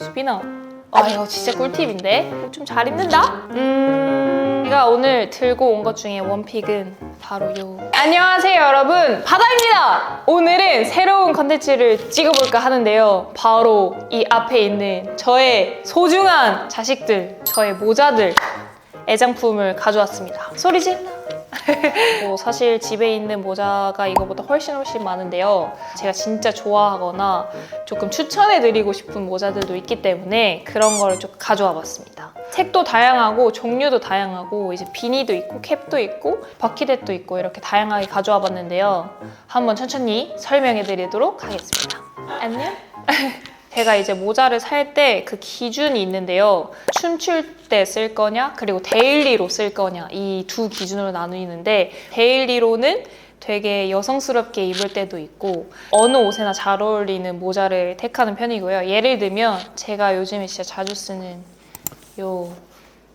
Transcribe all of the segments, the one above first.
수빈아, 이거 진짜 꿀팁인데? 좀 잘 입는다? 제가 오늘 들고 온 것 중에 원픽은 바로 안녕하세요 여러분, 바다입니다! 오늘은 새로운 컨텐츠를 찍어볼까 하는데요, 바로 이 앞에 있는 저의 소중한 자식들, 저의 모자들, 애장품을 가져왔습니다. 소리 질러! 사실 집에 있는 모자가 이거보다 훨씬 많은데요, 제가 진짜 좋아하거나 조금 추천해드리고 싶은 모자들도 있기 때문에 그런 거를 좀 가져와 봤습니다. 색도 다양하고 종류도 다양하고 이제 비니도 있고 캡도 있고 버킷햇도 있고 이렇게 다양하게 가져와 봤는데요, 한번 천천히 설명해 드리도록 하겠습니다. 안녕? 제가 이제 모자를 살 때 그 기준이 있는데요, 춤출 때 쓸 거냐 그리고 데일리로 쓸 거냐, 이 두 기준으로 나누는데, 데일리로는 되게 여성스럽게 입을 때도 있고 어느 옷에나 잘 어울리는 모자를 택하는 편이고요. 예를 들면 제가 요즘에 진짜 자주 쓰는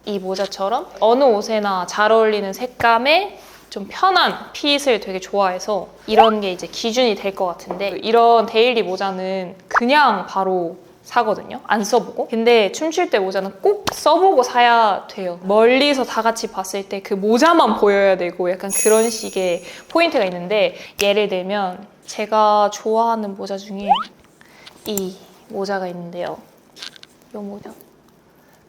이 모자처럼 어느 옷에나 잘 어울리는 색감의 좀 편한 핏을 되게 좋아해서 이런 게 이제 기준이 될 것 같은데, 이런 데일리 모자는 그냥 바로 사거든요, 안 써보고. 근데 춤출 때 모자는 꼭 써보고 사야 돼요. 멀리서 다 같이 봤을 때 그 모자만 보여야 되고 약간 그런 식의 포인트가 있는데, 예를 들면 제가 좋아하는 모자 중에 이 모자가 있는데요, 이 모자.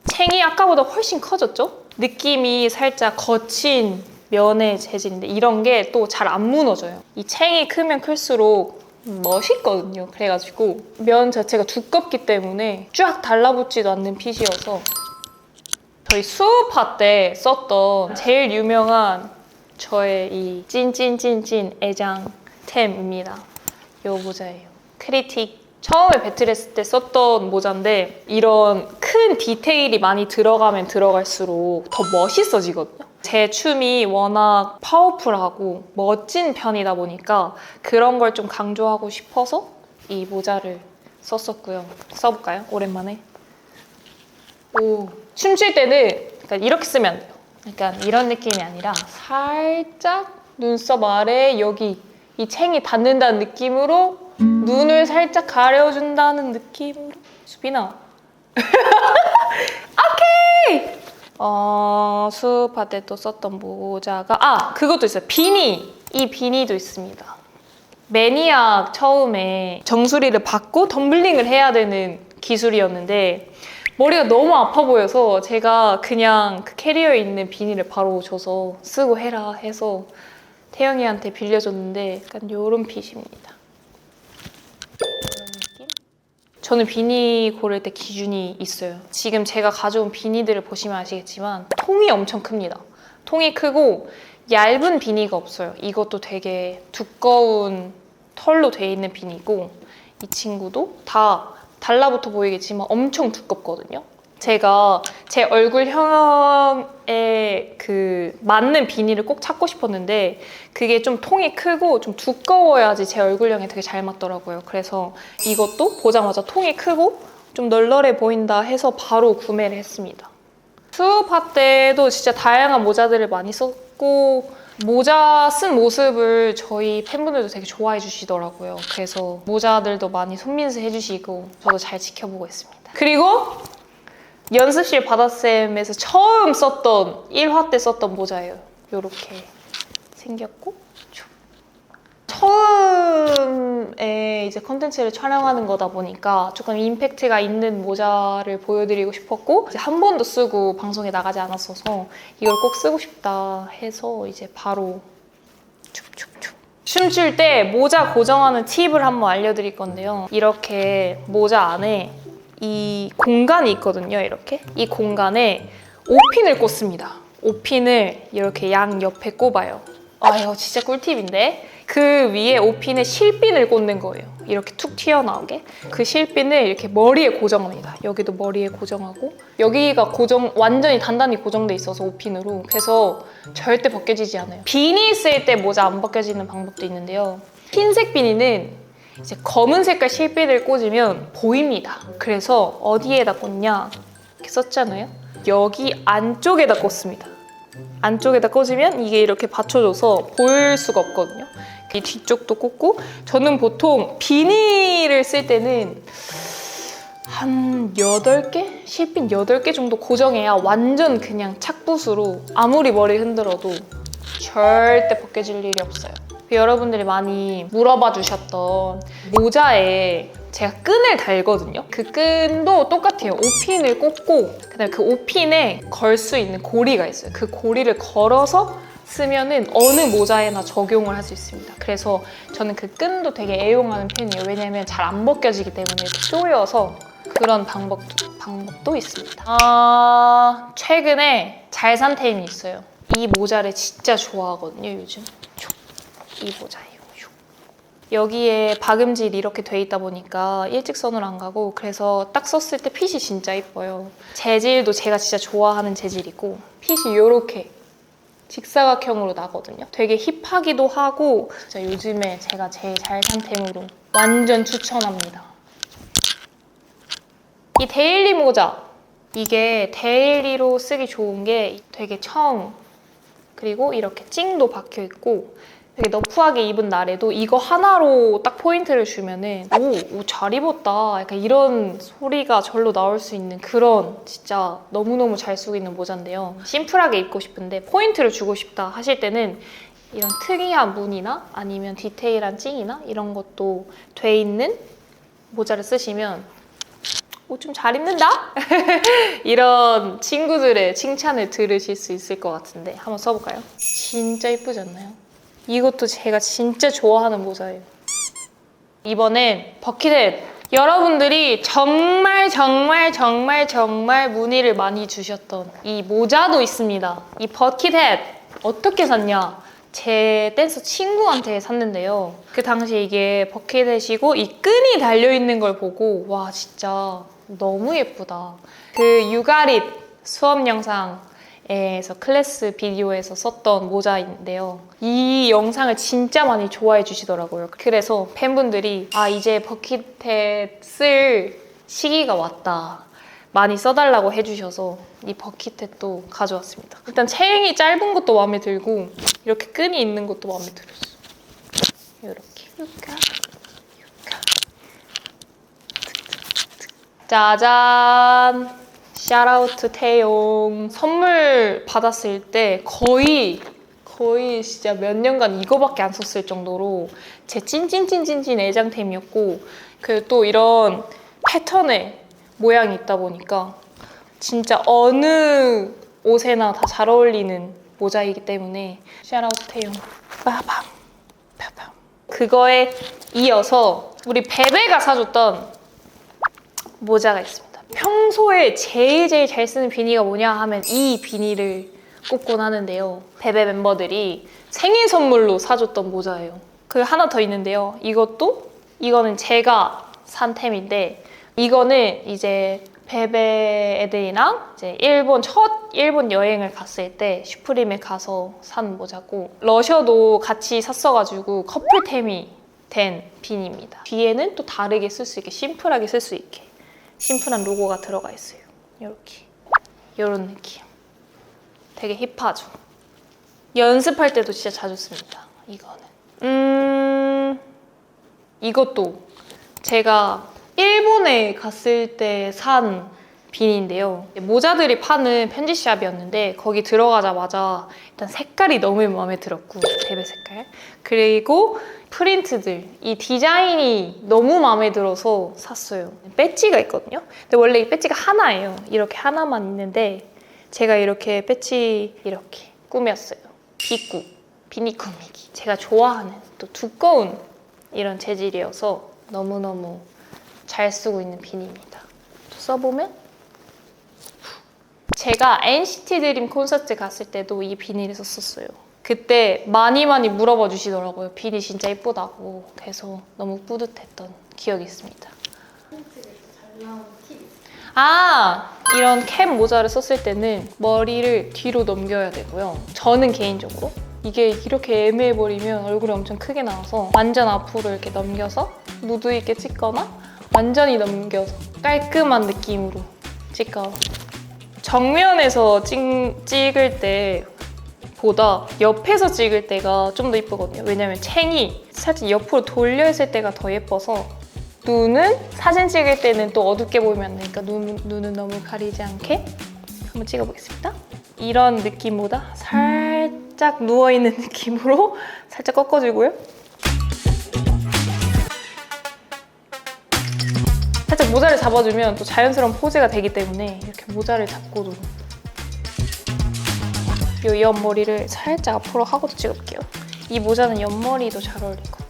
챙이 아까보다 훨씬 커졌죠? 느낌이 살짝 거친 면의 재질인데 이런 게 또 잘 안 무너져요. 이 챙이 크면 클수록 멋있거든요. 그래가지고 면 자체가 두껍기 때문에 쫙 달라붙지도 않는 핏이어서 저희 수업파 때 썼던 제일 유명한 저의 이 찐찐찐찐 애장템입니다. 이 모자예요. 크리틱. 처음에 배틀했을 때 썼던 모자인데 이런 큰 디테일이 많이 들어가면 들어갈수록 더 멋있어지거든요. 제 춤이 워낙 파워풀하고 멋진 편이다 보니까 그런 걸 좀 강조하고 싶어서 이 모자를 썼었고요. 써볼까요? 오랜만에. 춤출 때는 약간 이렇게 쓰면 안 돼요. 약간 이런 느낌이 아니라 살짝 눈썹 아래 여기 이 챙이 닿는다는 느낌으로 눈을 살짝 가려준다는 느낌으로. 수빈아. 오케이! 수업할 때 또 썼던 모자가 그것도 있어요. 비니! 이 비니도 있습니다. 매니악 처음에 정수리를 받고 덤블링을 해야 되는 기술이었는데 머리가 너무 아파 보여서 제가 그냥 그 캐리어에 있는 비니를 바로 줘서 쓰고 해라 해서 태영이한테 빌려줬는데 약간 요런 핏입니다. 저는 비니 고를 때 기준이 있어요. 지금 제가 가져온 비니들을 보시면 아시겠지만 통이 엄청 큽니다. 통이 크고 얇은 비니가 없어요. 이것도 되게 두꺼운 털로 돼 있는 비니고, 이 친구도 다 달라붙어 보이겠지만 엄청 두껍거든요. 제가 제 얼굴형에 그 맞는 비니를 꼭 찾고 싶었는데 그게 좀 통이 크고 좀 두꺼워야지 제 얼굴형에 되게 잘 맞더라고요. 그래서 이것도 보자마자 통이 크고 좀 널널해 보인다 해서 바로 구매를 했습니다. 수업할 때도 진짜 다양한 모자들을 많이 썼고 모자 쓴 모습을 저희 팬분들도 되게 좋아해 주시더라고요. 그래서 모자들도 많이 손민수 해주시고 저도 잘 지켜보고 있습니다. 그리고 연습실 바다쌤에서 처음 썼던 1화 때 썼던 모자예요. 이렇게 생겼고, 처음에 이제 컨텐츠를 촬영하는 거다 보니까 조금 임팩트가 있는 모자를 보여드리고 싶었고, 이제 한 번도 쓰고 방송에 나가지 않았어서 이걸 꼭 쓰고 싶다 해서 이제 바로 춤춤춤. 춤출 때 모자 고정하는 팁을 한번 알려드릴 건데요, 이렇게 모자 안에 이 공간이 있거든요. 이렇게 이 공간에 5핀을 꽂습니다. 5핀을 이렇게 양 옆에 꼽아요. 이거 진짜 꿀팁인데, 그 위에 5핀에 실핀을 꽂는 거예요. 이렇게 툭 튀어나오게. 그 실핀을 이렇게 머리에 고정합니다. 여기도 머리에 고정하고, 여기가 완전히 단단히 고정돼 있어서 5핀으로. 그래서 절대 벗겨지지 않아요. 비니 쓸 때 모자 안 벗겨지는 방법도 있는데요, 흰색 비니는 이제 검은 색깔 실핀을 꽂으면 보입니다. 그래서 어디에다 꽂냐, 이렇게 썼잖아요. 여기 안쪽에다 꽂습니다. 안쪽에다 꽂으면 이게 이렇게 받쳐줘서 보일 수가 없거든요. 이 뒤쪽도 꽂고, 저는 보통 비니를 쓸 때는 한 8개? 실핀 8개 정도 고정해야 완전 그냥 착붙으로 아무리 머리 흔들어도 절대 벗겨질 일이 없어요. 여러분들이 많이 물어봐 주셨던 모자에 제가 끈을 달거든요. 그 끈도 똑같아요. 5핀을 꽂고 그다음에 그 5핀에 걸 수 있는 고리가 있어요. 그 고리를 걸어서 쓰면은 어느 모자에나 적용을 할 수 있습니다. 그래서 저는 그 끈도 되게 애용하는 편이에요. 왜냐면 잘 안 벗겨지기 때문에 이렇게 조여서 그런 방법도 있습니다. 최근에 잘 산 템이 있어요. 이 모자를 진짜 좋아하거든요, 요즘. 이 모자예요. 여기에 박음질이 이렇게 돼 있다 보니까 일직선으로 안 가고 그래서 딱 썼을 때 핏이 진짜 예뻐요. 재질도 제가 진짜 좋아하는 재질이고 핏이 이렇게 직사각형으로 나거든요. 되게 힙하기도 하고 진짜 요즘에 제가 제일 잘 산 템으로 완전 추천합니다. 이 데일리 모자, 이게 데일리로 쓰기 좋은 게 되게 그리고 이렇게 찡도 박혀 있고 되게 너프하게 입은 날에도 이거 하나로 딱 포인트를 주면은 오, 잘 입었다 약간 이런 소리가 절로 나올 수 있는 그런 진짜 너무너무 잘 쓰고 있는 모자인데요. 심플하게 입고 싶은데 포인트를 주고 싶다 하실 때는 이런 특이한 무늬나 아니면 디테일한 찡이나 이런 것도 돼 있는 모자를 쓰시면 좀 잘 입는다? 이런 친구들의 칭찬을 들으실 수 있을 것 같은데 한번 써볼까요? 진짜 이쁘지 않나요? 이것도 제가 진짜 좋아하는 모자예요. 이번엔 버킷햇. 여러분들이 정말 문의를 많이 주셨던 이 모자도 있습니다. 이 버킷햇 어떻게 샀냐? 제 댄서 친구한테 샀는데요. 그 당시에 이게 버킷햇이고 이 끈이 달려있는 걸 보고 와 진짜 너무 예쁘다. 그 유가릿 수업 영상에서 클래스 비디오에서 썼던 모자인데요. 이 영상을 진짜 많이 좋아해 주시더라고요. 그래서 팬분들이 이제 버킷햇 쓸 시기가 왔다. 많이 써달라고 해주셔서 이 버킷햇도 가져왔습니다. 일단 체행이 짧은 것도 마음에 들고 이렇게 끈이 있는 것도 마음에 들었어요. 이렇게 유가 짜잔! 샤라우트 태용. 선물 받았을 때 거의 진짜 몇 년간 이거밖에 안 썼을 정도로 제 찐찐찐찐찐 애장템이었고 그리고 또 이런 패턴의 모양이 있다 보니까 진짜 어느 옷에나 다 잘 어울리는 모자이기 때문에 샤라우트 태용. 빠밤 빠밤. 그거에 이어서 우리 베베가 사줬던 모자가 있습니다. 평소에 제일 잘 쓰는 비니가 뭐냐 하면 이 비니를 꼽곤 하는데요. 베베 멤버들이 생일 선물로 사줬던 모자예요. 그 하나 더 있는데요. 이거는 제가 산 템인데 이거는 이제 베베 애들이랑 이제 첫 일본 여행을 갔을 때 슈프림에 가서 산 모자고 러셔도 같이 샀어가지고 커플템이 된 비니입니다. 뒤에는 또 다르게 쓸 수 있게 심플하게 쓸 수 있게 심플한 로고가 들어가 있어요. 이렇게 이런 느낌. 되게 힙하죠. 연습할 때도 진짜 자주 씁니다. 이거는 이것도 제가 일본에 갔을 때 산 비니인데요. 모자들이 파는 편지샵이었는데 거기 들어가자마자 일단 색깔이 너무 마음에 들었고 베베 색깔 그리고 프린트들 이 디자인이 너무 마음에 들어서 샀어요. 배지가 있거든요. 근데 원래 이 배지가 하나예요. 이렇게 하나만 있는데 제가 이렇게 배지 이렇게 꾸몄어요. 비니 꾸미기. 제가 좋아하는 또 두꺼운 이런 재질이어서 너무너무 잘 쓰고 있는 비니입니다. 또 써보면 제가 NCT 드림 콘서트 갔을 때도 이 비니를 썼었어요. 그때 많이 물어봐 주시더라고요. 비니 진짜 예쁘다고. 그래서 너무 뿌듯했던 기억이 있습니다. 이런 캡 모자를 썼을 때는 머리를 뒤로 넘겨야 되고요. 저는 개인적으로 이게 이렇게 애매해버리면 얼굴이 엄청 크게 나와서 완전 앞으로 이렇게 넘겨서 무드 있게 찍거나 완전히 넘겨서 깔끔한 느낌으로 찍어. 정면에서 찍을 때보다 옆에서 찍을 때가 좀 더 예쁘거든요. 왜냐면 챙이 살짝 옆으로 돌려 있을 때가 더 예뻐서 눈은 사진 찍을 때는 또 어둡게 보이면 안 되니까 눈은 너무 가리지 않게 한번 찍어보겠습니다. 이런 느낌보다 살짝 누워있는 느낌으로 살짝 꺾어주고요. 살짝 모자를 잡아주면 또 자연스러운 포즈가 되기 때문에 이렇게 모자를 잡고도 이 옆머리를 살짝 앞으로 하고도 찍어볼게요. 이 모자는 옆머리도 잘 어울리거든요.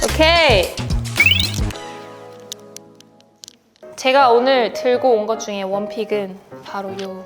오케이! 제가 오늘 들고 온 것 중에 원픽은 바로 이 아더에러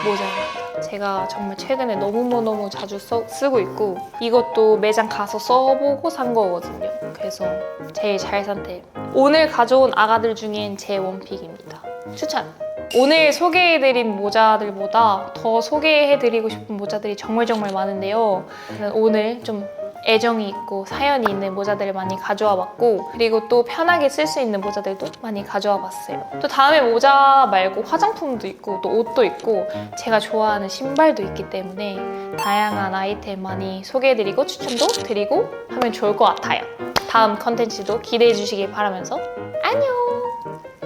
모자입니다. 제가 정말 최근에 너무너무 자주 쓰고 있고 이것도 매장 가서 써보고 산 거거든요. 그래서 제일 잘 선택. 오늘 가져온 아가들 중엔 제 원픽입니다. 추천! 오늘 소개해드린 모자들보다 더 소개해드리고 싶은 모자들이 정말 많은데요. 오늘 좀 애정이 있고 사연이 있는 모자들을 많이 가져와 봤고 그리고 또 편하게 쓸 수 있는 모자들도 많이 가져와 봤어요. 또 다음에 모자 말고 화장품도 있고 또 옷도 있고 제가 좋아하는 신발도 있기 때문에 다양한 아이템 많이 소개해드리고 추천도 드리고 하면 좋을 것 같아요. 다음 컨텐츠도 기대해 주시길 바라면서 안녕!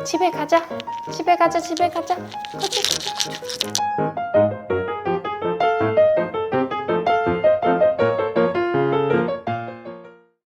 집에 가자. 가자.